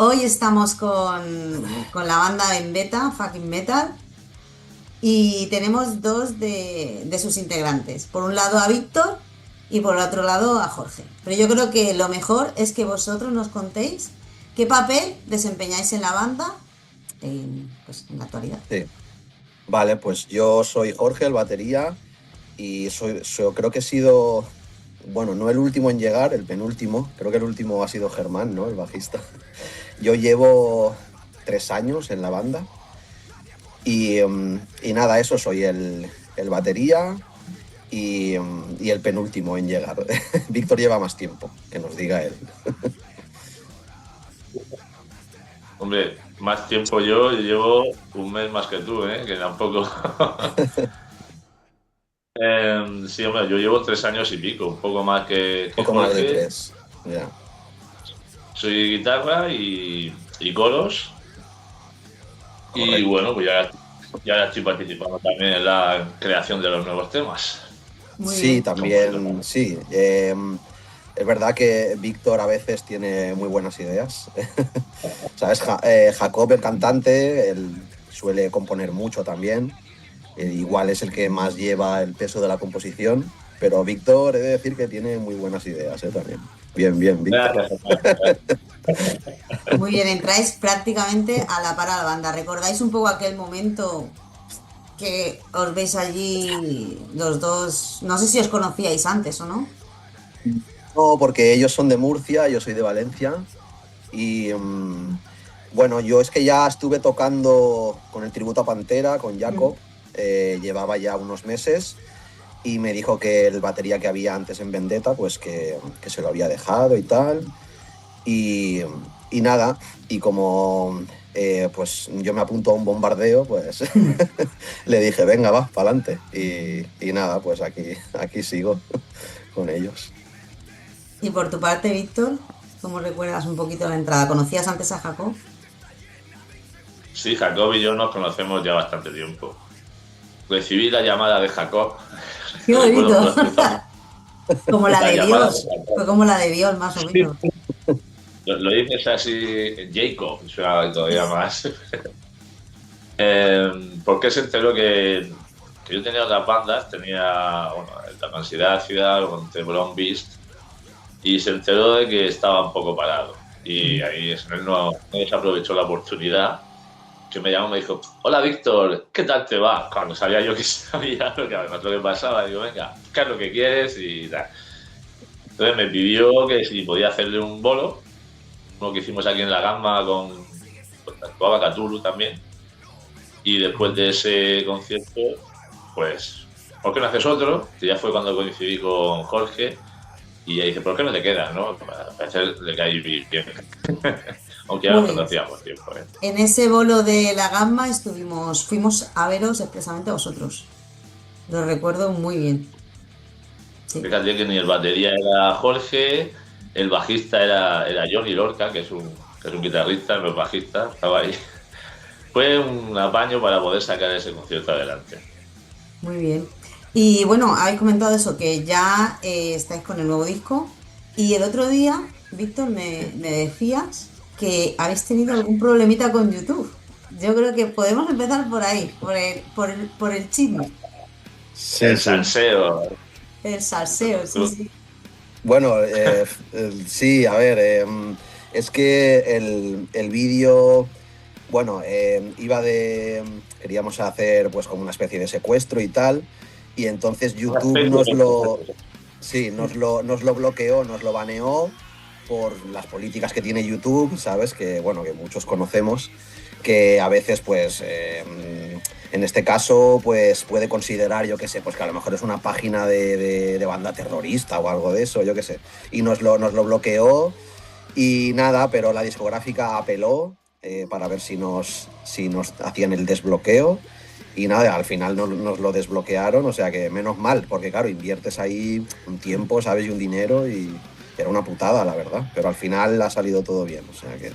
Hoy estamos con la banda en beta, Fucking Metal, y tenemos dos de sus integrantes. Por un lado a Víctor y por el otro lado a Jorge. Pero yo creo que lo mejor es que vosotros nos contéis qué papel desempeñáis en la banda pues, en la actualidad. Sí. Vale, pues yo soy Jorge, el batería, y creo que he sido, bueno, no el último en llegar, el penúltimo. Creo que el último ha sido Germán, ¿no? El bajista. Yo llevo 3 años en la banda y nada, eso, soy el batería y el penúltimo en llegar. Víctor lleva más tiempo, que nos diga él. Hombre, más tiempo yo llevo un mes más que tú, ¿eh? Que tampoco. Sí, hombre, yo llevo 3 años y pico, un poco más que Poco más de Jorge. 3, ya. Soy guitarra y coros. Y Correcto. bueno, pues ya estoy participando también en la creación de los nuevos temas. Muy Sí, bien. Compositor. también, sí. Es verdad que Víctor a veces tiene muy buenas ideas. ¿Sabes? Jacob, el cantante, él suele componer mucho también. Igual es el que más lleva el peso de la composición. Pero Víctor, he de decir que tiene muy buenas ideas, también. Bien, bien, Víctor. Gracias, hermano. Muy bien, entráis prácticamente a la par a la banda. ¿Recordáis un poco aquel momento que os veis allí los dos? No sé si os conocíais antes o no. No, porque ellos son de Murcia, yo soy de Valencia. Y bueno, yo es que ya estuve tocando con el tributo a Pantera, con Jacob. Llevaba ya unos meses y me dijo que el batería que había antes en Vendetta, pues que se lo había dejado y tal. Y, y nada, y como pues yo me apunto a un bombardeo, pues le dije, venga, va, para adelante. Y nada, pues aquí sigo con ellos. Y por tu parte, Víctor, ¿cómo recuerdas un poquito la entrada? ¿Conocías antes a Jacob? Sí, Jacob y yo nos conocemos ya bastante tiempo. Recibí la llamada de Jacob. ¡Qué Recuerdo bonito! perfectamente Como la la de llamada de Dios. Fue Jacob. como la de Dios, más o menos. Lo dices así, Jacob, suena todavía más. ¿Por qué se enteró que yo tenía otras bandas? Tenía, bueno, la Ansiedad Ciudad con The Brown Beast, y se enteró de que estaba un poco parado. Y ahí él no desaprovechó la oportunidad, que me llamó y me dijo, hola Víctor, ¿qué tal te va? Cuando sabía yo que sabía lo que pasaba, digo, venga, ¿qué es lo que quieres? Y tal. Entonces me pidió que si podía hacerle un bolo, uno que hicimos aquí en La Gama con actuaba Cthulhu también. Y después de ese concierto, pues, ¿por qué no haces otro? Que ya fue cuando coincidí con Jorge. Y ella dice, ¿por qué no te quedas, no? Para parecerle que hay bien. Aunque ya nos Pues conocíamos tiempo, ¿eh? en ese bolo de la gamba fuimos a veros expresamente a vosotros. Lo recuerdo muy bien. Sí. Fíjate que ni el batería era Jorge, el bajista era Johnny Lorca, que es un guitarrista, no es bajista, estaba ahí. Fue un apaño para poder sacar ese concierto adelante. Muy bien. Y bueno, habéis comentado eso, que ya estáis con el nuevo disco. Y el otro día, Víctor, me decías que habéis tenido algún problemita con YouTube. Yo creo que podemos empezar por ahí, por el chisme, Sí, El sí. salseo. el salseo, sí, sí. Bueno, sí, a ver, es que el vídeo, bueno, queríamos hacer pues como una especie de secuestro y tal, y entonces Una YouTube especie nos de lo, concepto. sí, nos lo bloqueó, nos lo baneó por las políticas que tiene YouTube, ¿sabes? Que, bueno, que muchos conocemos, que a veces, pues, en este caso, pues puede considerar, yo qué sé, pues que a lo mejor es una página de banda terrorista o algo de eso, yo qué sé. Y nos lo bloqueó y nada, pero la discográfica apeló para ver si nos hacían el desbloqueo. Y nada, al final nos lo desbloquearon, o sea que menos mal, porque claro, inviertes ahí un tiempo, ¿sabes? Y un dinero y era una putada, la verdad. Pero al final ha salido todo bien, o sea que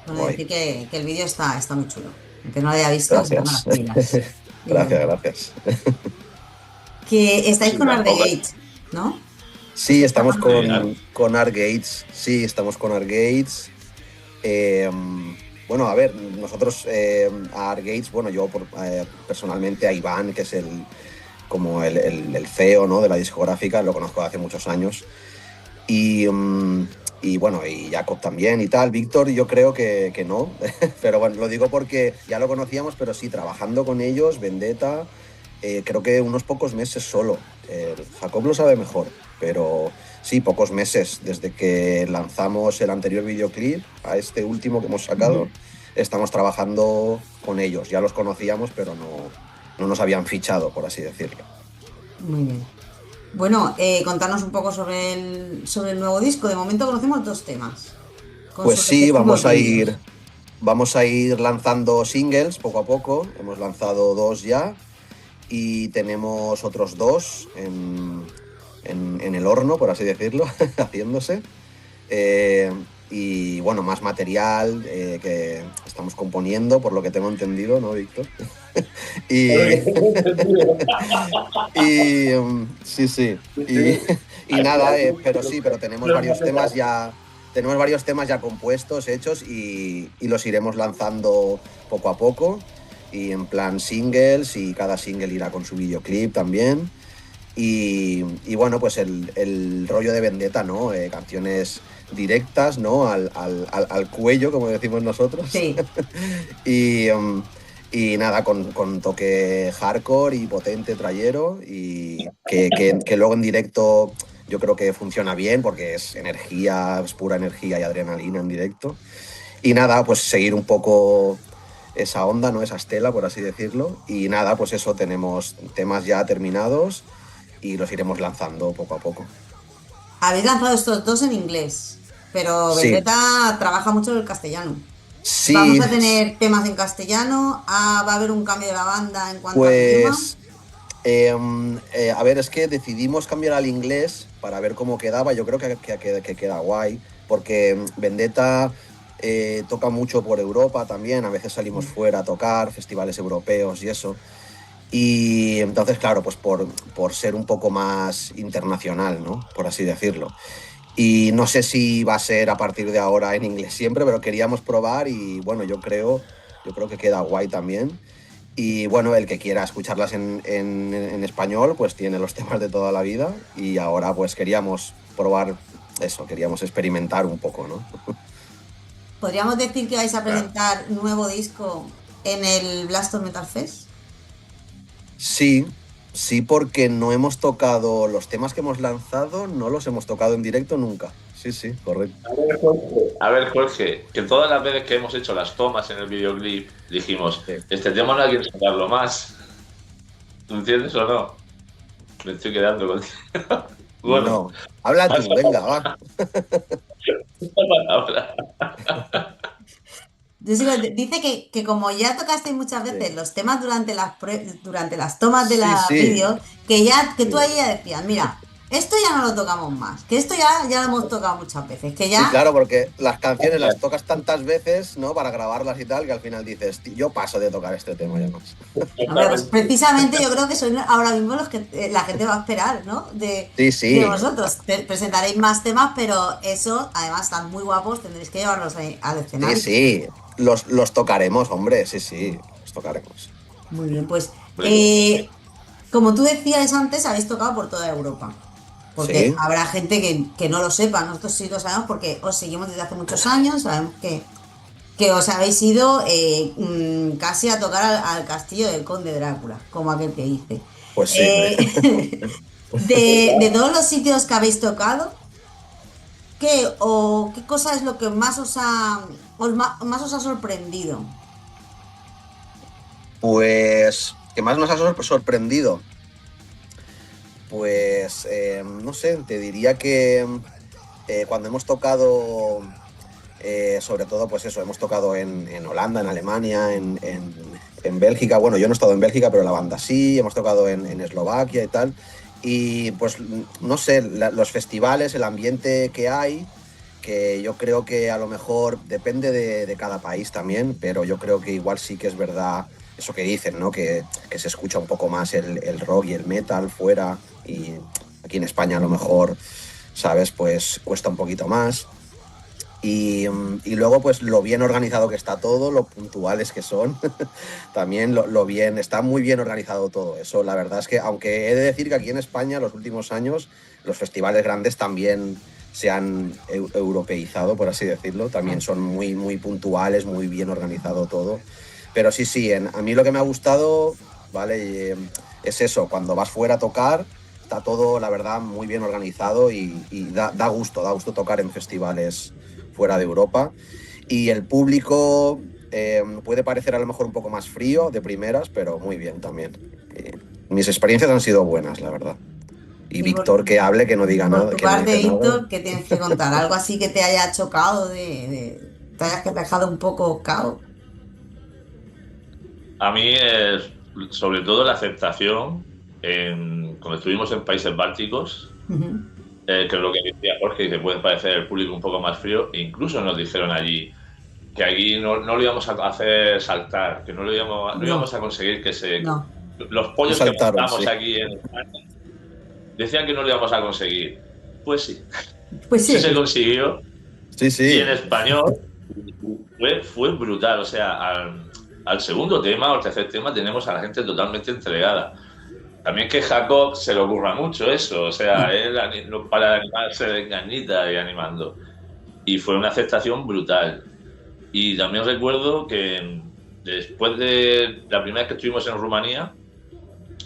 Bueno, guay. decir que el vídeo está muy chulo. Aunque no lo haya visto, seguro Gracias. que lo miras. Gracias, Eh, gracias. que estáis Sí, con Art the tampoco. Gate, ¿no? Sí, Esta estamos banda. Sí, con Art Gates. Sí, estamos con Art Gates. Eh, bueno, a ver, nosotros a Argates, bueno, yo personalmente a Iván, que es el CEO, ¿no?, de la discográfica, lo conozco hace muchos años. Y, y bueno, y Jacob también y tal. Víctor, yo creo que no, pero bueno, lo digo porque ya lo conocíamos, pero sí, trabajando con ellos, Vendetta, creo que unos pocos meses solo. Jacob lo sabe mejor, pero sí, pocos meses desde que lanzamos el anterior videoclip a este último que hemos sacado. Estamos trabajando con ellos, ya los conocíamos, pero no nos habían fichado, por así decirlo. Muy bien. Bueno, contarnos un poco sobre el nuevo disco. De momento conocemos 2 temas con Pues sus sí, respectivos vídeos. vamos a ir lanzando singles poco a poco. Hemos lanzado 2 ya y tenemos otros 2 en el horno, por así decirlo, haciéndose. Eh, y bueno, más material que estamos componiendo, por lo que tengo entendido, ¿no, Víctor? y, sí, sí. Y nada, pero tenemos varios temas ya compuestos, hechos, y los iremos lanzando poco a poco, y en plan singles, y cada single irá con su videoclip también. Y bueno, pues el rollo de Vendetta, ¿no? Canciones directas, ¿no? Al cuello, como decimos nosotros. Sí. y, y nada, con toque hardcore y potente, trayero, y que luego en directo yo creo que funciona bien porque es energía, es pura energía y adrenalina en directo. Y nada, pues seguir un poco esa onda, ¿no? Esa estela, por así decirlo. Y nada, pues eso, tenemos temas ya terminados y los iremos lanzando poco a poco. Habéis lanzado estos 2 en inglés, pero Sí, Vendetta trabaja mucho en el castellano. ¿Vamos sí, a tener temas en castellano? ¿Va a haber un cambio de la banda en cuanto al idioma? pues a ver, es que decidimos cambiar al inglés para ver cómo quedaba. Yo creo que queda guay, porque Vendetta toca mucho por Europa también. A veces salimos fuera a tocar, festivales europeos y eso. Y entonces, claro, pues por ser un poco más internacional, ¿no? Por así decirlo. Y no sé si va a ser a partir de ahora en inglés siempre, pero queríamos probar y bueno, yo creo que queda guay también. Y bueno, el que quiera escucharlas en español, pues tiene los temas de toda la vida. Y ahora pues queríamos probar eso, queríamos experimentar un poco, ¿no? ¿Podríamos decir que vais a Claro. presentar nuevo disco en el Blaston Metal Fest? Sí, sí, porque no hemos tocado los temas que hemos lanzado, no los hemos tocado en directo nunca. Sí, sí, correcto. A ver, Jorge, que todas las veces que hemos hecho las tomas en el videoclip dijimos, Sí. este tema no hay que enseñarlo más. ¿Tú entiendes o no? Me estoy quedando contigo. Bueno, No. Habla pasa tú, venga, va. palabra. Yo dice que como ya tocasteis muchas veces Sí, los temas durante las tomas de sí, los sí. vídeos, que tú Sí. ahí ya decías, mira, esto ya no lo tocamos más, que esto ya lo hemos tocado muchas veces, que Sí, ya. claro, porque las canciones las tocas tantas veces, ¿no? Para grabarlas y tal, que al final dices, yo paso de tocar este tema ya más. Hombre, pues precisamente yo creo que son ahora mismo los que la gente va a esperar, ¿no? Sí, De sí, vosotros. Presentaréis más temas, pero eso, además, están muy guapos, tendréis que llevarlos al sí, escenario. sí. Los tocaremos, hombre, sí, sí, los tocaremos. Muy bien, pues Hombre, como tú decías antes, habéis tocado por toda Europa. Porque Sí, habrá gente que no lo sepa, nosotros sí lo sabemos porque os seguimos desde hace muchos años, sabemos que os habéis ido casi a tocar al castillo del Conde Drácula, como aquel que dice. pues sí. Eh, de todos los sitios que habéis tocado, ¿qué cosa es lo que más más os ha sorprendido? Pues, ¿qué más nos ha sorprendido? Pues, no sé, te diría que cuando hemos tocado, sobre todo, pues eso, hemos tocado en Holanda, en Alemania, en Bélgica. Bueno, yo no he estado en Bélgica, pero la banda sí, hemos tocado en Eslovaquia y tal. Y pues, no sé, los festivales, el ambiente que hay, que yo creo que a lo mejor depende de cada país también, pero yo creo que igual sí que es verdad eso que dicen, ¿no? Que se escucha un poco más el rock y el metal fuera, y aquí en España a lo mejor, ¿sabes? Pues cuesta un poquito más. Y luego, pues lo bien organizado que está todo, lo puntuales que son, también lo bien, está muy bien organizado todo eso. La verdad es que, aunque he de decir que aquí en España, los últimos años, los festivales grandes también se han europeizado, por así decirlo, también son muy, muy puntuales, muy bien organizado todo. Pero sí, a mí lo que me ha gustado, ¿vale? Es eso, cuando vas fuera a tocar, está todo, la verdad, muy bien organizado y da gusto tocar en festivales fuera de Europa. Y el público puede parecer a lo mejor un poco más frío de primeras, pero muy bien también. Mis experiencias han sido buenas, la verdad. Y Y Víctor que hable, que no diga por nada, tu que no parte, dice nada. Víctor, ¿qué tienes que contar? ¿Algo así que te haya chocado, te hayas dejado un poco cao? A mí, sobre todo la aceptación, cuando estuvimos en países bálticos, Ujú. que es lo que decía Jorge, que puede parecer el público un poco más frío, e incluso nos dijeron allí que aquí no lo íbamos a hacer saltar, que no íbamos No, a conseguir que no. los Y pollos que saltaron, montamos sí. aquí en España, decían que no lo íbamos a conseguir. Pues sí, Pues sí se sí. consiguió, Sí, y en sí. español fue brutal. O sea, al segundo tema o al tercer tema tenemos a la gente totalmente entregada. También que Jacob se le ocurra mucho eso, o sea, él no para de animarse de engañita y animando. Y fue una aceptación brutal. Y también recuerdo que después de la primera vez que estuvimos en Rumanía,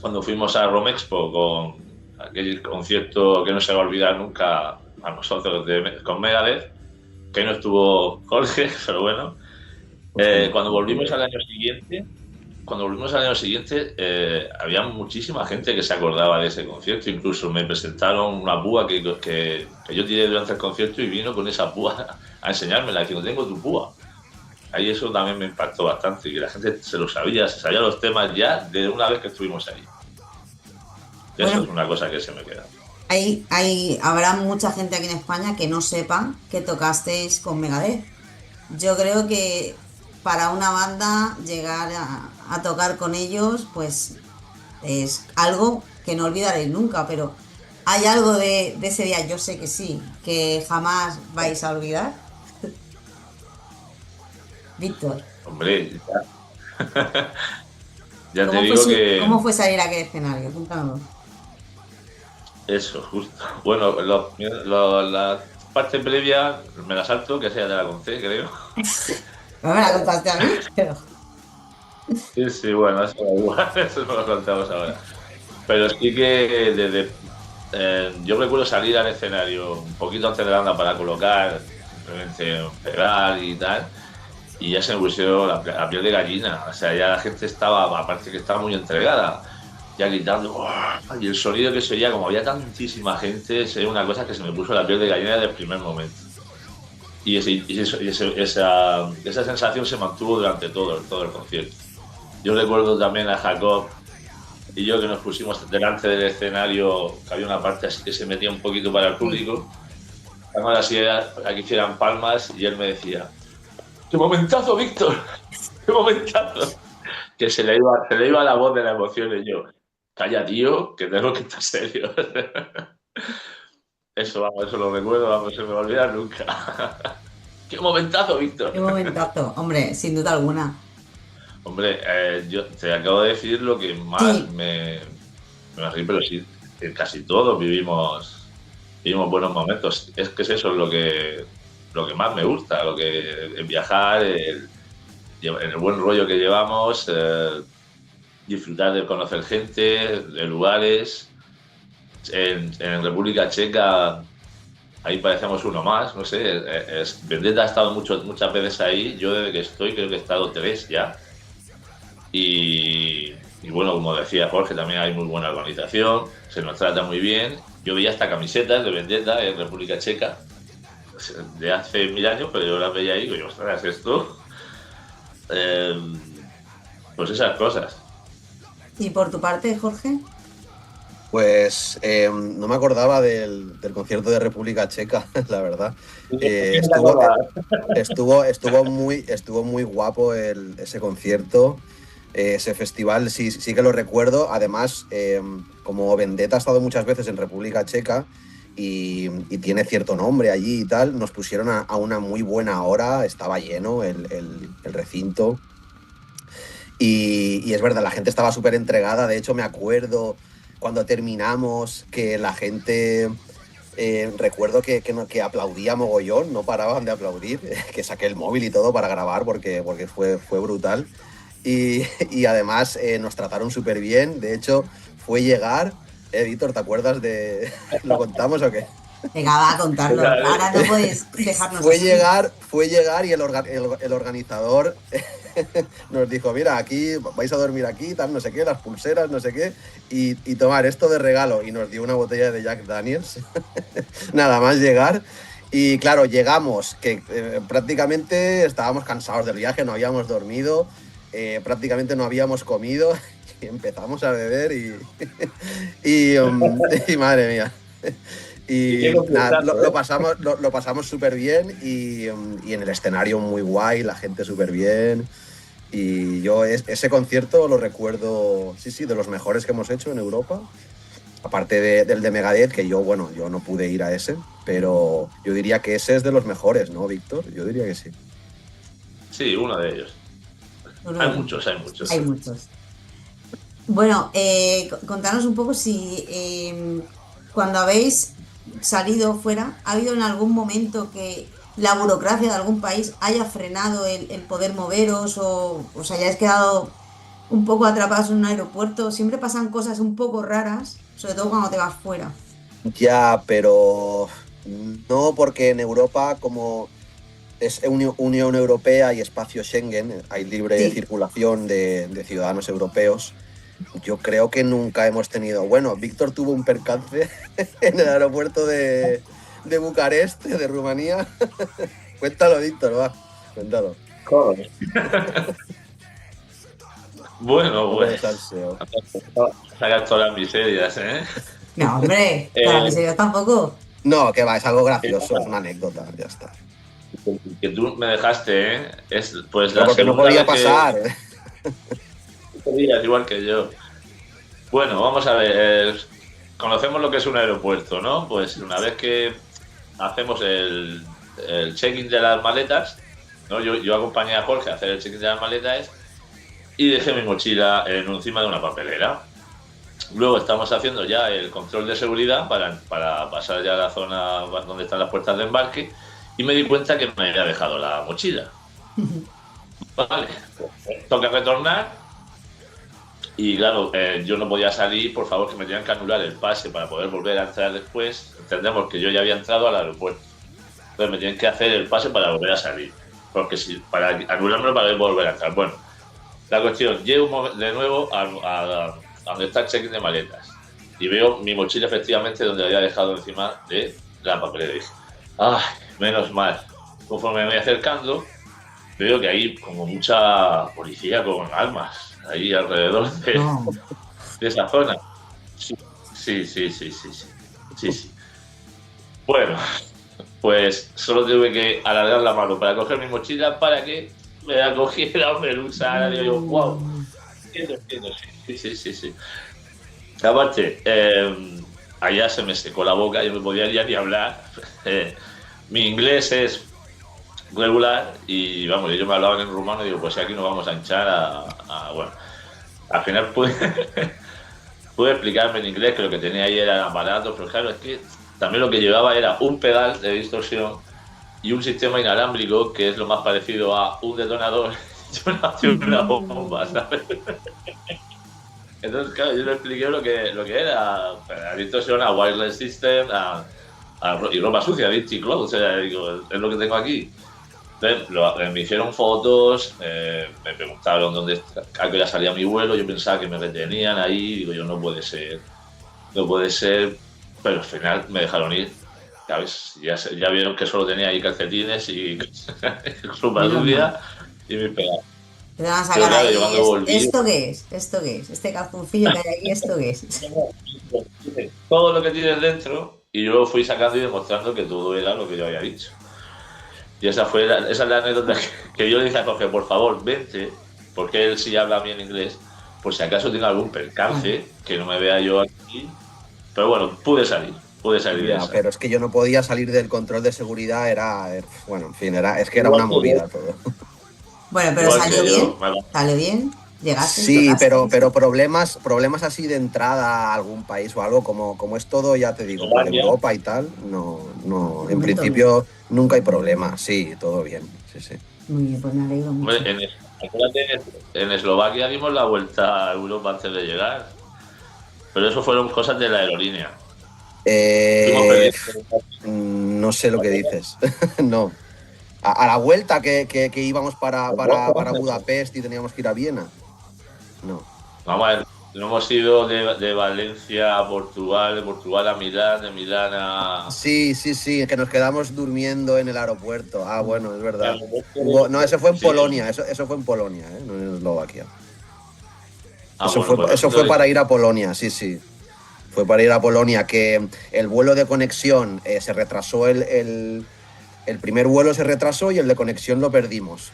cuando fuimos a Romexpo con aquel concierto que no se va a olvidar nunca a nosotros con Megadeth, que no estuvo Jorge, pero bueno, Pues no, cuando no volvimos tuve. al año siguiente, había muchísima gente que se acordaba de ese concierto. Incluso me presentaron una púa que yo tiré durante el concierto y vino con esa púa a enseñármela, diciendo, tengo tu púa. Ahí eso también me impactó bastante, y que la gente se sabía los temas ya de una vez que estuvimos ahí. Y eso es Bueno, una cosa que se me queda. habrá mucha gente aquí en España que no sepa que tocasteis con Megadeth. Yo creo que para una banda llegar a tocar con ellos, pues es algo que no olvidaréis nunca, pero ¿hay algo de ese día? Yo sé que sí, que jamás vais a olvidar. Víctor, Hombre, ya te digo cómo que fue salir a aquel escenario? Cuéntanos. eso, justo. Bueno, la parte previa me la salto, que sea de la conté, creo. No me la contaste a mí, pero... Sí, sí, bueno, eso da igual, eso no lo contamos ahora. Pero sí que yo recuerdo salir al escenario un poquito antes de la banda para colocar, simplemente pegar y tal, y ya se me pusieron la piel de gallina. O sea, ya la gente estaba, aparte que estaba muy entregada, ya gritando, ¡guau! Y el sonido que se oía, como había tantísima gente, es una cosa que se me puso la piel de gallina desde el primer momento. Esa sensación se mantuvo durante todo el concierto. Yo recuerdo también a Jacob y yo que nos pusimos delante del escenario, que había una parte así que se metía un poquito para el Sí. público, además así para que hicieran palmas, y él me decía, ¡qué momentazo, Víctor! ¡Qué momentazo! Que se le iba la voz de la emoción, y yo, calla, tío, que tengo que estar serio. Eso, vamos, eso lo recuerdo, vamos, se me va a olvidar nunca. ¡Qué momentazo, Víctor! Qué momentazo, hombre, sin duda alguna. Hombre, yo te acabo de decir lo que más Sí, me reí, pero sí, casi todos vivimos buenos momentos. Es que es eso lo que más me gusta, el viajar, el buen rollo que llevamos, disfrutar de conocer gente, de lugares. En República Checa, ahí parecemos uno más, no sé. Vendetta ha estado muchas veces ahí, yo desde que estoy creo que he estado 3 ya. Y bueno, como decía Jorge, también hay muy buena organización, se nos trata muy bien. Yo veía hasta camisetas de Vendetta en República Checa de hace 1000 años, pero yo las veía ahí y digo, ostras, esto. Eh, pues esas cosas. y por tu parte, Jorge. Pues no me acordaba del concierto de República Checa, la verdad. ¿Qué te Estuvo, acordás? estuvo muy guapo ese concierto, ese festival, sí que lo recuerdo. Además, como Vendetta ha estado muchas veces en República Checa y tiene cierto nombre allí y tal, nos pusieron a una muy buena hora, estaba lleno el recinto. Y es verdad, la gente estaba súper entregada. De hecho, me acuerdo cuando terminamos que la gente, recuerdo que aplaudía mogollón, no paraban de aplaudir, que saqué el móvil y todo para grabar porque fue brutal. Y además nos trataron súper bien. De hecho, fue llegar, Víctor, ¿te acuerdas de... ¿Lo contamos o qué? Venga, va a contarlo. Ahora no puedes dejarnos Fue así. llegar y el organizador nos dijo, mira, aquí vais a dormir aquí, tal, no sé qué, las pulseras, no sé qué, y tomar esto de regalo. Y nos dio una botella de Jack Daniels. Nada más llegar. Y claro, llegamos, que prácticamente estábamos cansados del viaje, no habíamos dormido, prácticamente no habíamos comido, y empezamos a beber y madre mía. Y nada, lo pasamos súper bien y en el escenario muy guay, la gente súper bien. Y yo ese concierto lo recuerdo, sí, de los mejores que hemos hecho en Europa. Aparte del de Megadeth, que yo no pude ir a ese, pero yo diría que ese es de los mejores, ¿no, Víctor? Yo diría que sí. Sí, uno de ellos. Hay muchos. Hay muchos. Bueno, contanos un poco si cuando habéis salido fuera, ¿ha habido en algún momento que la burocracia de algún país haya frenado el poder moveros o os hayáis quedado un poco atrapados en un aeropuerto? Siempre pasan cosas un poco raras, sobre todo cuando te vas fuera. Ya, pero no, porque en Europa, como es Unión Europea y espacio Schengen, hay libre circulación de ciudadanos europeos. Yo creo que nunca hemos tenido... Bueno, Víctor tuvo un percance en el aeropuerto de Bucarest, de Rumanía. Cuéntalo, Víctor, va. Cuéntalo. Joder. Bueno, sacar todas las miserias, ¿eh? No, hombre, todas las miserias tampoco. No, que va, es algo gracioso, es una anécdota, ya está. Que tú me dejaste, ¿eh? Pues la porque no podía pasar. Igual que yo. Bueno, vamos a ver. Conocemos lo que es un aeropuerto, ¿no? Pues una vez que hacemos el check-in de las maletas, ¿no? Yo acompañé a Jorge a hacer el check-in de las maletas y dejé mi mochila encima de una papelera. Luego estamos haciendo ya el control de seguridad para pasar ya a la zona donde están las puertas de embarque y me di cuenta que me había dejado la mochila. Vale, toca retornar. Y claro, yo no podía salir, por favor, que me tenían que anular el pase para poder volver a entrar después. Entendemos que yo ya había entrado al aeropuerto. Entonces me tienen que hacer el pase para volver a salir. Porque para anulármelo para volver a entrar. Bueno, la cuestión, llego de nuevo a donde está el check-in de maletas. Y veo mi mochila efectivamente donde la había dejado encima de la papelera. Y dije, ¡ay, menos mal! Conforme me voy acercando, veo que hay como mucha policía con armas ahí alrededor de esa zona. Sí. Bueno, pues solo tuve que alargar la mano para coger mi mochila para que me la cogiera o me lo usara. Y yo, wow, entiendo, sí. Aparte, allá se me secó la boca, yo no podía ya ni hablar. Mi inglés es regular y vamos, ellos me hablaban en rumano y digo, pues aquí nos vamos a hinchar bueno, al final pude explicarme en inglés que lo que tenía ahí era aparatos, pero claro, es que también lo que llevaba era un pedal de distorsión y un sistema inalámbrico que es lo más parecido a un detonador y una bomba, ¿sabes? Entonces, claro, yo le expliqué lo que era la distorsión, a wireless system, y ropa sucia, dirty clothes, o sea, digo, es lo que tengo aquí. Entonces, me hicieron fotos, me preguntaron a qué hora salía mi vuelo, yo pensaba que me retenían ahí, digo yo, no puede ser, pero al final me dejaron ir, ¿sabes? Ya vieron que solo tenía ahí calcetines y ropa sucia y mis pedazos. Te van a sacar ahí, ¿esto qué es? Este calzoncillo que hay aquí, ¿esto qué es? Todo lo que tienes dentro, y yo fui sacando y demostrando que todo era lo que yo había dicho. Y esa es la anécdota que yo le dije a Jorge, por favor, vente, porque él sí habla bien inglés, por si acaso tengo algún percance, que no me vea yo aquí. Pero bueno, pude salir. puede salir Ya, esa. pero es que yo no podía salir del control de seguridad, bueno, en fin, es que era Igual una que yo, movida todo. Bueno, pero igual que yo. salió bien, llegasteis, Sí, tocasteis. pero problemas así de entrada a algún país o algo, como es todo, ya te digo, por Eslovaquia, Europa y tal, no, De en momento bien. principio nunca hay problema, sí, todo bien, sí, sí. Muy bien, pues me alegro mucho. hombre, acuérdate, en Eslovaquia dimos la vuelta a Europa antes de llegar, pero eso fueron cosas de la aerolínea. Fuimos Eh, perdiendo. no sé lo que dices, no. A la vuelta que íbamos para Budapest y teníamos que ir a Viena, no. Vamos a ver, no hemos ido de Valencia a Portugal, de Portugal a Milán, de Milán a... Sí, sí, sí, que nos quedamos durmiendo en el aeropuerto. Ah, bueno, es verdad. No, eso fue en Sí, Polonia, eso fue en Polonia, no en Eslovaquia. bueno, pues Eso fue nosotros... para ir a Polonia, sí, sí. Fue para ir a Polonia, que el vuelo de conexión se retrasó, el primer vuelo se retrasó y el de conexión lo perdimos.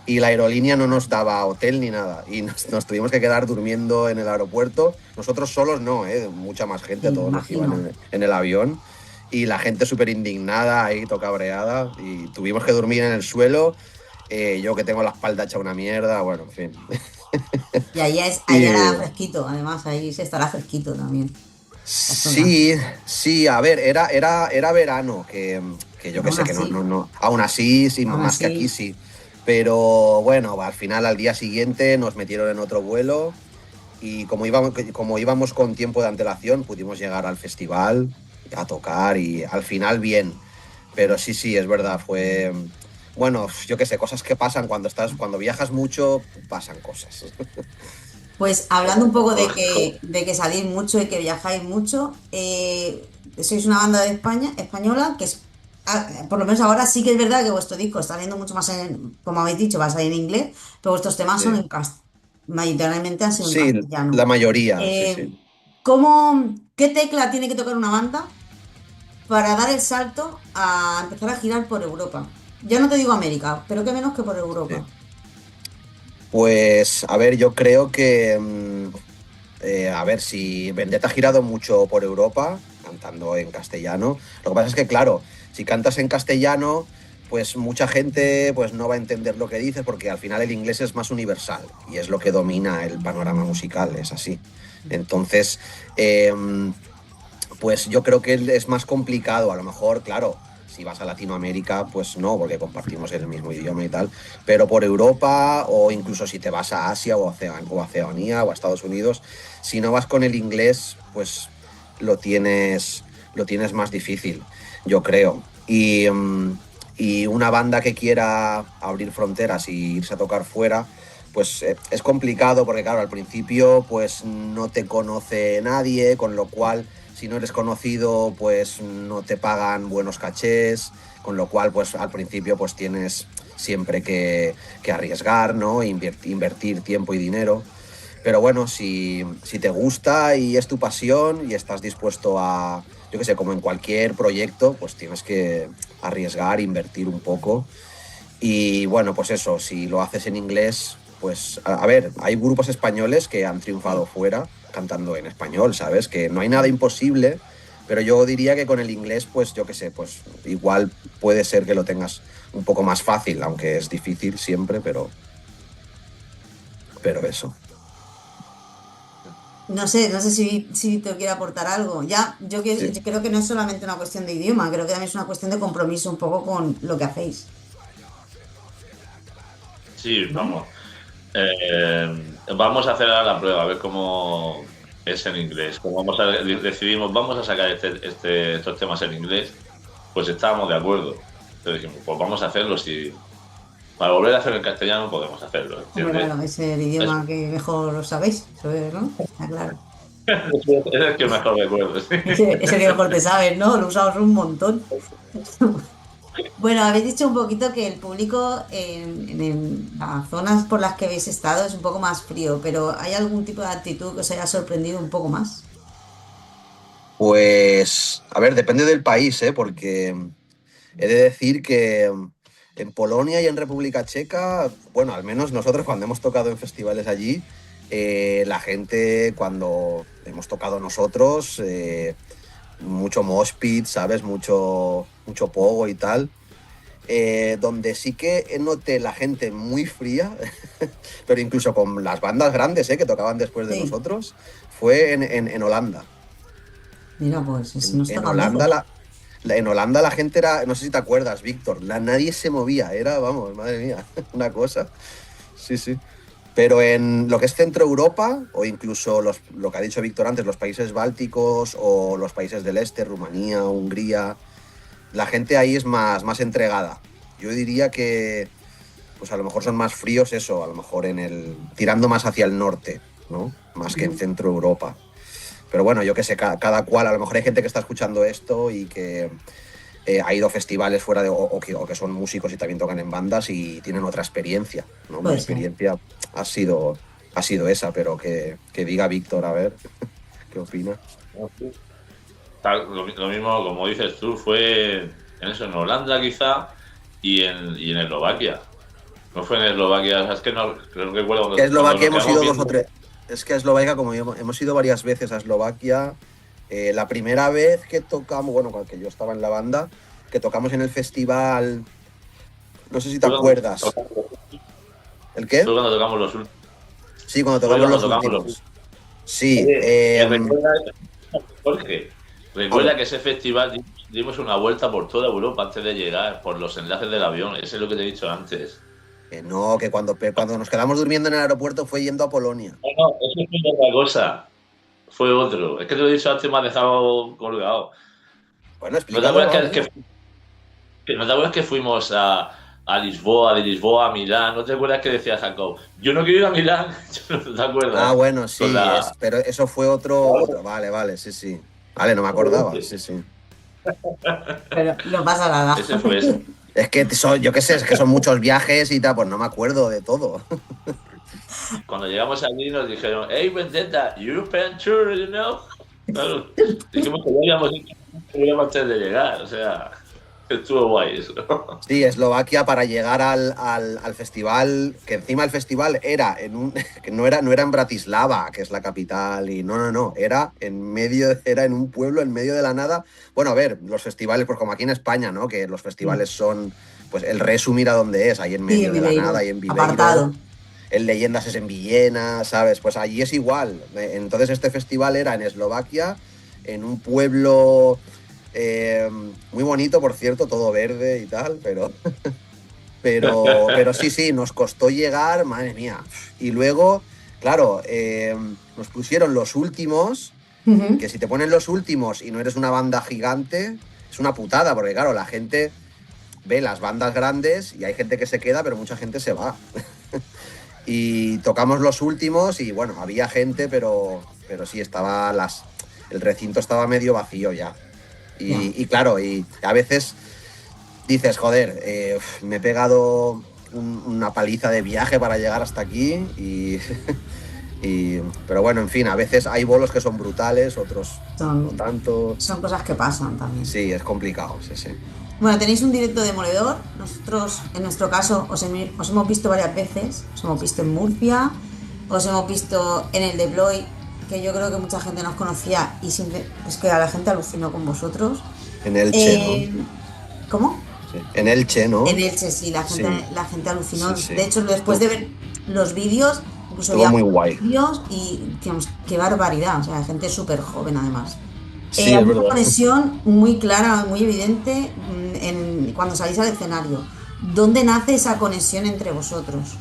Y la aerolínea no nos daba hotel ni nada. Y nos tuvimos que quedar durmiendo en el aeropuerto. Nosotros solos no, mucha más gente, Sí, me todos los que iban imagino. en el avión. Y la gente súper indignada, ahí tocabreada. Y tuvimos que dormir en el suelo. Yo que tengo la espalda hecha una mierda, bueno, en fin. Y allá Y era fresquito, además, ahí se estará fresquito también, la zona. sí, sí, a ver, era verano, que yo Pero que aún sé, que así, aún así, sí, aún más que aquí así, sí. Pero bueno, al final, al día siguiente, nos metieron en otro vuelo y como íbamos con tiempo de antelación, pudimos llegar al festival a tocar y al final bien. Pero sí, sí, es verdad, fue... Bueno, yo qué sé, cosas que pasan cuando viajas mucho, pasan cosas. pues hablando un poco de que salís mucho y que viajáis mucho, sois una banda de España, española, que es, por lo menos ahora sí que es verdad que vuestro disco está saliendo mucho más como habéis dicho, va a salir en inglés, pero vuestros temas son Sí, en mayoritariamente han sido en sí, castellano. la mayoría, sí, Eh, sí. ¿Qué tecla tiene que tocar una banda para dar el salto a empezar a girar por Europa? Ya no te digo América, pero qué menos que por Europa. Sí. Pues, a ver, yo creo que, a ver, si Vendetta ha girado mucho por Europa, cantando en castellano, lo que pasa es que, claro, si cantas en castellano, pues mucha gente pues no va a entender lo que dices porque al final el inglés es más universal y es lo que domina el panorama musical, es así. Entonces, eh, pues yo creo que es más complicado, a lo mejor, claro, si vas a Latinoamérica, pues no, porque compartimos el mismo idioma y tal, pero por Europa o incluso si te vas a Asia o a Oceanía o a Estados Unidos, si no vas con el inglés, pues lo tienes, lo tienes más difícil, yo creo. Y una banda que quiera abrir fronteras y irse a tocar fuera, pues es complicado porque claro, al principio pues no te conoce nadie, con lo cual si no eres conocido, pues no te pagan buenos cachés, con lo cual, pues al principio, pues tienes siempre que arriesgar, ¿no? Invertir tiempo y dinero. Pero bueno, si te gusta y es tu pasión y estás dispuesto a, yo qué sé, como en cualquier proyecto, pues tienes que arriesgar, invertir un poco. Y bueno, pues eso, si lo haces en inglés, pues a ver, hay grupos españoles que han triunfado Sí. fuera cantando en español, ¿sabes? Que no hay nada imposible, pero yo diría que con el inglés, pues yo qué sé, pues igual puede ser que lo tengas un poco más fácil, aunque es difícil siempre, pero eso. No sé si Víctor quiere aportar algo. Ya, Sí. yo creo que no es solamente una cuestión de idioma, creo que también es una cuestión de compromiso un poco con lo que hacéis. Sí, ¿No? vamos. Vamos a hacer ahora la prueba, a ver cómo es en inglés. Como decidimos, vamos a sacar estos temas en inglés, pues estábamos de acuerdo. Entonces dijimos, pues vamos a hacerlo. Si para volver a hacerlo en castellano podemos hacerlo, Hombre, ¿entiendes? claro, es el Es, idioma que mejor lo sabéis, eso es, ¿no? Está claro. es el que mejor recuerdo. Sí. Es el que mejor te sabes, ¿no? Lo usamos un montón. Bueno, habéis dicho un poquito que el público en las zonas por las que habéis estado es un poco más frío, pero ¿hay algún tipo de actitud que os haya sorprendido un poco más? Pues, a ver, depende del país, ¿eh? Porque he de decir que en Polonia y en República Checa, bueno, al menos nosotros cuando hemos tocado en festivales allí, la gente cuando hemos tocado nosotros, mucho mosh pit, ¿sabes? Mucho pogo y tal. Donde sí que noté la gente muy fría, pero incluso con las bandas grandes que tocaban después de Sí. nosotros, fue en Holanda. Mira, pues eso no está En tan Holanda lejos. en Holanda la gente era, no sé si te acuerdas, Víctor, nadie se movía, era, vamos, madre mía, una cosa. Sí, sí. Pero en lo que es Centro Europa, o incluso lo que ha dicho Víctor antes, los países bálticos o los países del este, Rumanía, Hungría, la gente ahí es más entregada. Yo diría que, pues a lo mejor son más fríos eso, a lo mejor tirando más hacia el norte, ¿no? Más que en Ujú. Centro Europa. Pero bueno, yo qué sé, cada cual, a lo mejor hay gente que está escuchando esto y que ha ido a festivales fuera o que son músicos y también tocan en bandas y tienen otra experiencia, ¿no? Mi Puede ser. experiencia ha sido esa, pero que diga Víctor, a ver, ¿qué opina? Lo mismo, como dices tú, fue en eso, en Holanda quizá y en Eslovaquia. No fue en Eslovaquia, es que no recuerdo Que a cuando Eslovaquia nos hemos quedamos ido dos viendo. o tres. Es que a Eslovaquia, como hemos ido varias veces a Eslovaquia, la primera vez que tocamos, bueno, que yo estaba en la banda, que tocamos en el festival, no sé si te Fue cuando acuerdas. tocamos, ¿El fue qué? cuando tocamos los últimos. Sí, cuando Fue tocamos cuando los tocamos los últimos. últimos. Sí, Oye, recuerda, Jorge, recuerda habla. que ese festival dimos una vuelta por toda Europa antes de llegar, por los enlaces del avión. Ese es lo que te he dicho antes. Que no, que cuando nos quedamos durmiendo en el aeropuerto fue yendo a Polonia. No, no, eso fue otra cosa. Fue otro. Es que te lo he dicho antes y me has dejado colgado. Bueno, ¿No te explícalo, acuerdas va, que, venga. ¿no te acuerdas que fuimos a Lisboa, de Lisboa a Milán? ¿No te acuerdas que decía Jacob? Yo no quiero ir a Milán. ¿No te Ah, acuerdas? bueno, Con sí, la... pero eso fue otro. Vale, vale, sí, sí. Vale, no me acordaba, sí, sí. Pero no pasa nada. Ese fue ese. Es que yo qué sé, es que son muchos viajes y tal, pues no me acuerdo de todo. Cuando llegamos allí nos dijeron, hey, Vendetta, European Tour, you know? Claro, dijimos que ya habíamos hecho un programa antes de llegar, o sea, estuvo guay eso. Sí, Eslovaquia para llegar al festival, que encima el festival era que no era en Bratislava, que es la capital, y no, era en un pueblo en medio de la nada. Bueno, a ver, los festivales, pues como aquí en España, ¿no? Que los festivales son, pues el Resu mira dónde es, ahí en Sí, medio en de la nada, Viveiro, ahí en Viveiro, apartado. el Leyendas es en Villena, ¿sabes? Pues allí es igual. Entonces este festival era en Eslovaquia, en un pueblo muy bonito, por cierto, todo verde y tal, pero sí, sí, nos costó llegar, madre mía. Y luego, claro, nos pusieron los últimos, Ujú. que si te ponen los últimos y no eres una banda gigante, es una putada, porque claro, la gente ve las bandas grandes y hay gente que se queda, pero mucha gente se va. Y tocamos los últimos y bueno, había gente, pero sí, el recinto estaba medio vacío ya. Ya. Y claro, y a veces dices, joder, me he pegado una paliza de viaje para llegar hasta aquí pero bueno, en fin, a veces hay bolos que son brutales, otros no Son, tanto. son cosas que pasan también. Sí, es complicado, sí, sí. Bueno, tenéis un directo demoledor. Nosotros, en nuestro caso, os hemos visto varias veces. Os hemos visto en Murcia, os hemos visto en el Deploy, que yo creo que mucha gente nos conocía y es que a la gente alucinó con vosotros. En Elche, ¿no? Eh, ¿Cómo? Sí. En Elche, En ¿no? Elche, sí, Sí, la gente alucinó. sí, sí. De hecho, después de ver los vídeos, incluso Estuvo había muy guay. vídeos y, digamos, qué barbaridad. O sea, gente súper joven además. Sí, Hay es una verdad. conexión muy clara, muy evidente cuando salís al escenario. ¿Dónde nace esa conexión entre vosotros?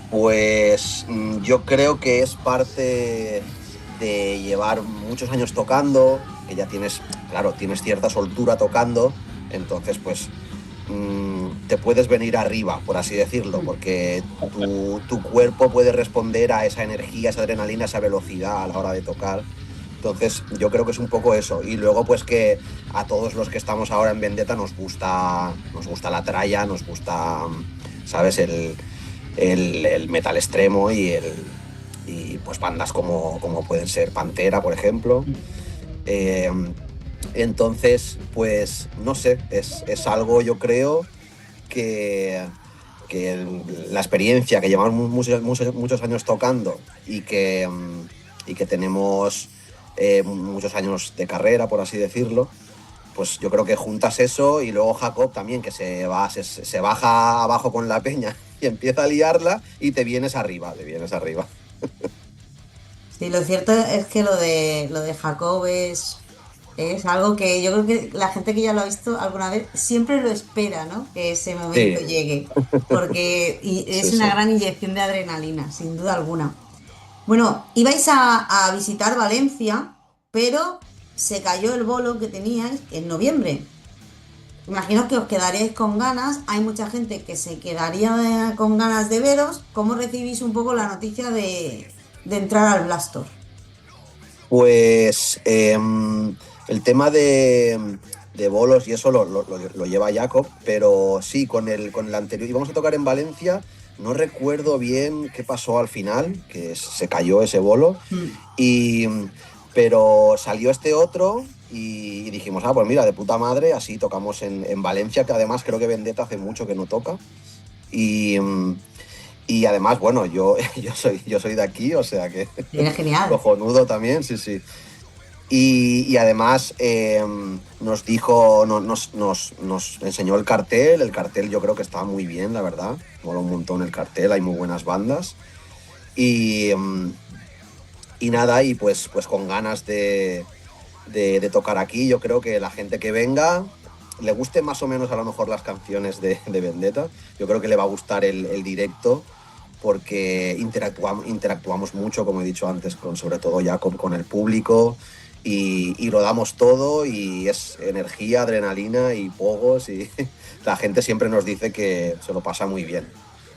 Pues yo creo que es parte de llevar muchos años tocando, que ya tienes, claro, tienes cierta soltura tocando, entonces pues te puedes venir arriba, por así decirlo, porque tu cuerpo puede responder a esa energía, esa adrenalina, esa velocidad a la hora de tocar. Entonces yo creo que es un poco eso. Y luego pues que a todos los que estamos ahora en Vendetta nos gusta la tralla, nos gusta, ¿sabes? El metal extremo y pues bandas como pueden ser Pantera, por ejemplo. Eh, entonces, pues no sé, es algo yo creo que, la experiencia que llevamos muchos años tocando y que tenemos muchos años de carrera, por así decirlo. Pues yo creo que juntas eso y luego Jacob también, que se baja abajo con la peña y empieza a liarla y te vienes arriba. Sí, lo cierto es que lo de Jacob es algo que yo creo que la gente que ya lo ha visto alguna vez siempre lo espera, ¿no? Que ese momento Sí, llegue, porque es sí, una sí. gran inyección de adrenalina, sin duda alguna. Bueno, ibais a visitar Valencia, pero se cayó el bolo que teníais en noviembre. Imagino que os quedaríais con ganas, hay mucha gente que se quedaría con ganas de veros. ¿Cómo recibís un poco la noticia de entrar al Blastor? Pues el tema de bolos y eso lo lleva Jacob, pero sí, con el anterior íbamos a tocar en Valencia, no recuerdo bien qué pasó al final, que se cayó ese bolo, Mm. y, pero salió este otro y dijimos, pues mira, de puta madre, así tocamos en Valencia, que además creo que Vendetta hace mucho que no toca, y, y además, bueno, yo soy de aquí, o sea que Era genial. cojonudo también, sí, sí. Y además nos dijo, nos enseñó el cartel yo creo que estaba muy bien, la verdad, mola un montón el cartel, hay muy buenas bandas. Y, y nada, y pues con ganas de tocar aquí, yo creo que la gente que venga le guste más o menos a lo mejor las canciones de Vendetta, yo creo que le va a gustar el directo porque interactuamos mucho, como he dicho antes, sobre todo Jacob, con el público y lo damos todo y es energía, adrenalina y pogos y la gente siempre nos dice que se lo pasa muy bien.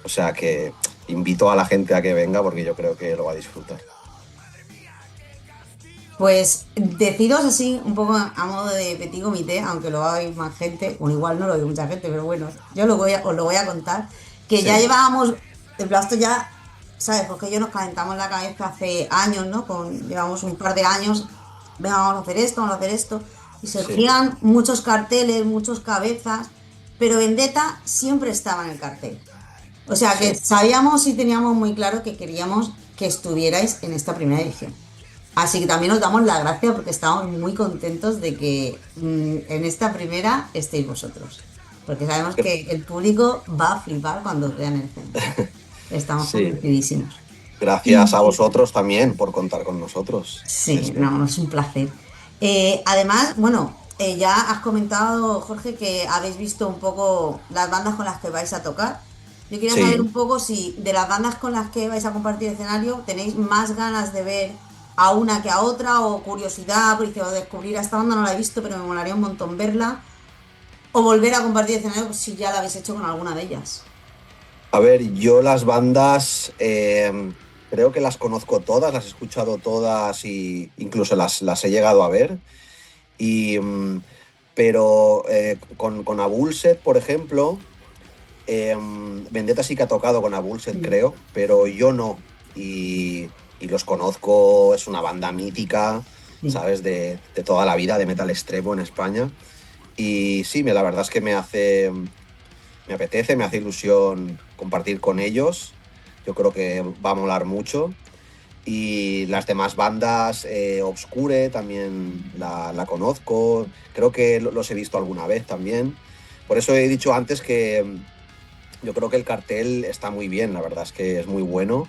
O sea que invito a la gente a que venga porque yo creo que lo va a disfrutar. Pues deciros así un poco a modo de petit comité, aunque lo hagáis más gente, bueno, igual no lo ve mucha gente, pero bueno, os lo voy a contar, que ya Sí, llevábamos, el Blasto ya, ¿sabes? Porque yo nos calentamos la cabeza hace años, ¿no? Llevamos un par de años, venga, vamos a hacer esto, vamos a hacer esto, y sí, surgían muchos carteles, muchos cabezas, pero Vendetta siempre estaba en el cartel. O sea que sí. sabíamos y teníamos muy claro que queríamos que estuvierais en esta primera edición. Así que también os damos la gracia porque estamos muy contentos de que en esta primera estéis vosotros. Porque sabemos que el público va a flipar cuando os vean el escenario. Estamos Sí. convencidísimos. Gracias a Y vosotros también por contar con nosotros. Sí, sí, sí. no, es un placer. Además, bueno, ya has comentado, Jorge, que habéis visto un poco las bandas con las que vais a tocar. Yo quería saber Sí. un poco si de las bandas con las que vais a compartir escenario tenéis más ganas de ver a una que a otra o curiosidad, porque o descubrir a esta banda no la he visto, pero me molaría un montón verla. O volver a compartir escenario si ya la habéis hecho con alguna de ellas. A ver, yo las bandas creo que las conozco todas, las he escuchado todas y incluso las he llegado a ver. Y, pero con Abulset, por ejemplo, Vendetta sí que ha tocado con Abulset, Mm, creo, pero yo no. Y los conozco, es una banda mítica, sí. ¿sabes? De toda la vida, de metal extremo en España. Y sí, la verdad es que me apetece, me hace ilusión compartir con ellos. Yo creo que va a molar mucho. Y las demás bandas, Obscure también la conozco. Creo que los he visto alguna vez también. Por eso he dicho antes que yo creo que el cartel está muy bien. La verdad es que es muy bueno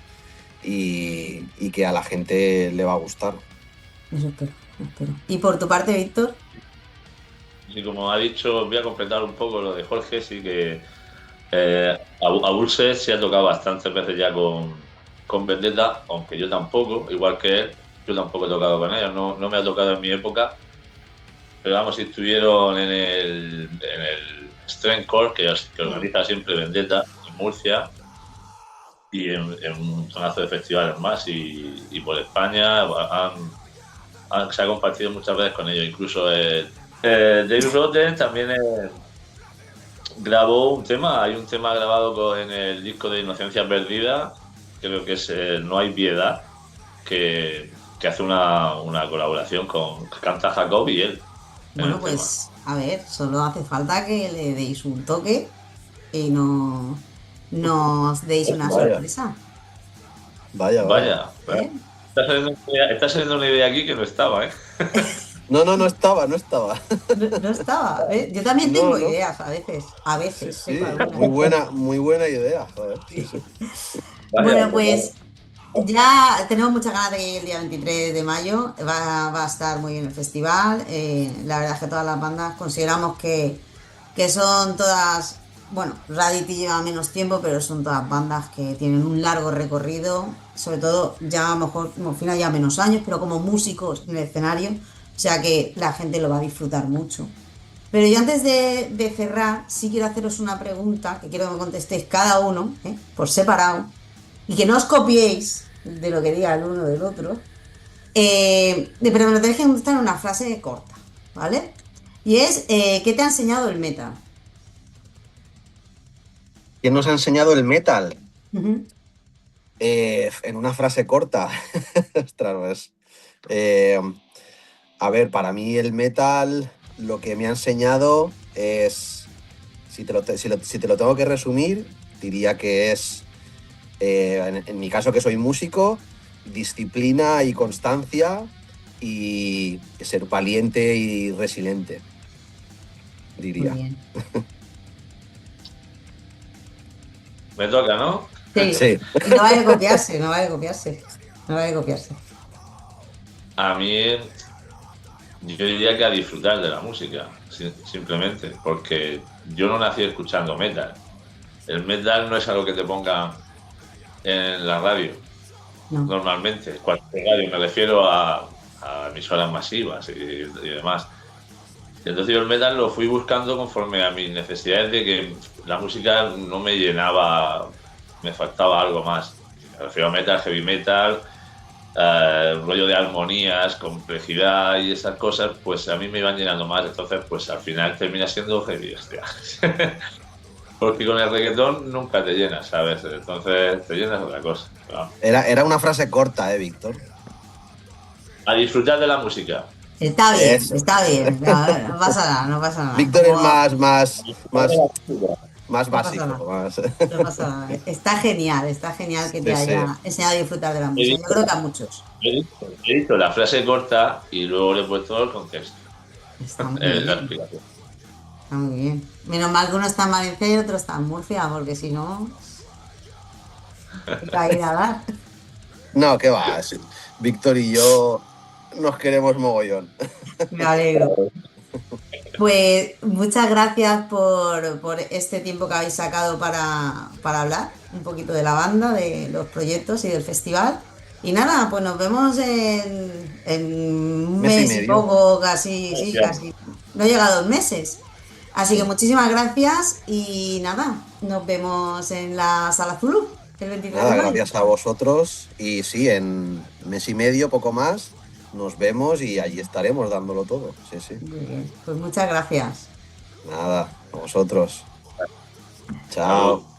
y que a la gente le va a gustar. Eso espero, eso espero. Y por tu parte, Víctor. Y como ha dicho, voy a completar un poco lo de Jorge, sí que a Bulse sí ha tocado bastantes veces ya con Vendetta, aunque yo tampoco, igual que él, yo tampoco he tocado con ellos, no me ha tocado en mi época, pero vamos, si estuvieron en el Strength Core, que Mm. organiza siempre Vendetta en Murcia, y en un montonazo de festivales más, y por España se ha compartido muchas veces con ellos, incluso Dave Rotten también grabó un tema, hay un tema grabado en el disco de Inocencia Perdida, creo que es No hay piedad, que hace una colaboración que canta Jacob y él en Bueno, el tema. pues a ver, solo hace falta que le deis un toque y nos deis una Vaya, sorpresa. vaya, vaya. Vaya, ¿Eh? Está saliendo una idea aquí que no estaba, ¿eh? No estaba, no estaba. No estaba, ¿eh? Yo también No, tengo no. ideas a Sí, veces, sí, tengo algunas. muy buena idea, joder. Sí, sí. Vaya, Bueno, pues pues ya tenemos muchas ganas de que el día 23 de mayo va a estar muy bien el festival. La verdad es que todas las bandas consideramos que son todas, bueno, Radity lleva menos tiempo, pero son todas bandas que tienen un largo recorrido, sobre todo ya a lo mejor como final ya menos años, pero como músicos en el escenario, o sea que la gente lo va a disfrutar mucho. Pero yo antes de cerrar, sí quiero haceros una pregunta que quiero que me contestéis cada uno, por separado, y que no os copiéis de lo que diga el uno del otro, pero me lo tenéis que contestar en una frase corta, ¿vale? Y es, ¿qué te ha enseñado el metal? ¿Quién nos ha enseñado el metal? Ujú. En una frase corta. Ostras, pues. Eh, a ver, para mí el metal lo que me ha enseñado es, si te lo tengo que resumir, diría que es, en mi caso que soy músico, disciplina y constancia y ser valiente y resiliente, Muy diría. bien. me toca, ¿no? Sí, Sí, y no vale copiarse, no vale copiarse, no vale copiarse. A mí, yo diría que a disfrutar de la música, simplemente, porque yo no nací escuchando metal. El metal no es algo que te pongan en la radio, No. normalmente. Cuando radio me refiero a emisoras masivas y demás. Entonces yo el metal lo fui buscando conforme a mis necesidades de que la música no me llenaba, me faltaba algo más. Me refiero a metal, heavy metal, rollo de armonías, complejidad y esas cosas, pues a mí me iban llenando más. Entonces, pues al final termina siendo heavy, hostia. Porque con el reggaetón nunca te llenas, ¿sabes? Entonces te llenas de otra cosa. Claro. era una frase corta, Víctor. A disfrutar de la música. Eso. Está bien, no, no pasa nada, no pasa nada. Víctor es más No pasa nada, básico, más. no pasa nada. Está genial que te Sí, sí. haya enseñado a disfrutar de la He música. Yo dicho, creo que a muchos. he dicho la frase corta y luego le he puesto el contexto, Está muy la bien, explicación. está muy bien. Menos mal que uno está en Valencia y otro está en Murcia, porque si no, va a ir a dar. No, ¿qué va? Sí. Víctor y yo nos queremos mogollón. Me alegro. Pues muchas gracias por este tiempo que habéis sacado para hablar un poquito de la banda, de los proyectos y del festival. Y nada, pues nos vemos en un Mes y mes y medio. poco, casi, sí, Gracias. casi. No llega a 2 meses. Así que muchísimas gracias y nada, nos vemos en la Sala Zulu el 23 de Nada, mayo. gracias a vosotros. Y sí, en mes y medio, poco más, nos vemos y allí estaremos dándolo todo. Sí, sí. Muy bien, pues muchas gracias. Nada, a vosotros. Salud. Chao.